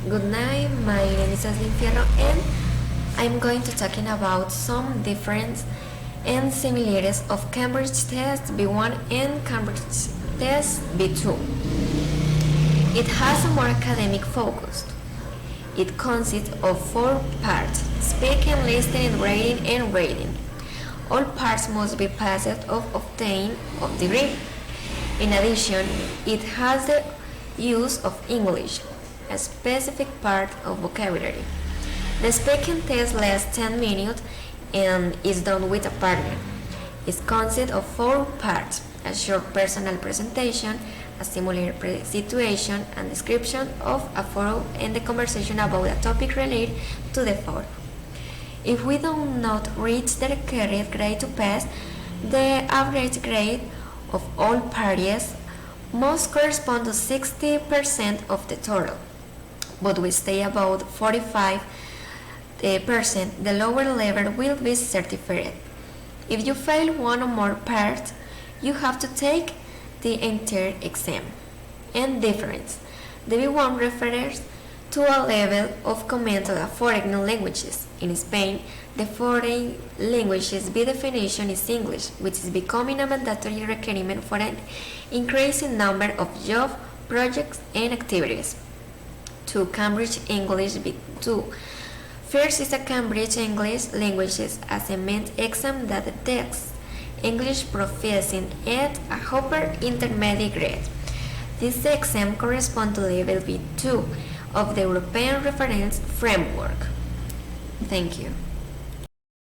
Good night, my name is Aslin Fierro and I'm going to talking about some difference and similarities of Cambridge Test B1 and Cambridge Test B2. It has a more academic focus. It consists of 4 parts: speaking, listening, writing, and reading. All parts must be passed to obtain a degree. In addition, it has the use of English, a specific part of vocabulary. The speaking test lasts 10 minutes and is done with a partner. It consists of 4 parts: a short personal presentation, a simulated situation, and description of a photo, and the conversation about a topic related to the photo. If we do not reach the required grade to pass, the average grade of all parties must correspond to 60% of the total, but we stay about 45%, the lower level will be certified. If you fail one or more parts, you have to take the entire exam. And difference. The B1 refers to a level of command of foreign languages. In Spain, the foreign languages by definition is English, which is becoming a mandatory requirement for an increasing number of job projects and activities. 2. Cambridge English B2. First is a Cambridge English Languages Assessment exam that tests English proficiency at a upper intermediate grade. This exam corresponds to level B2 of the European Reference Framework. Thank you.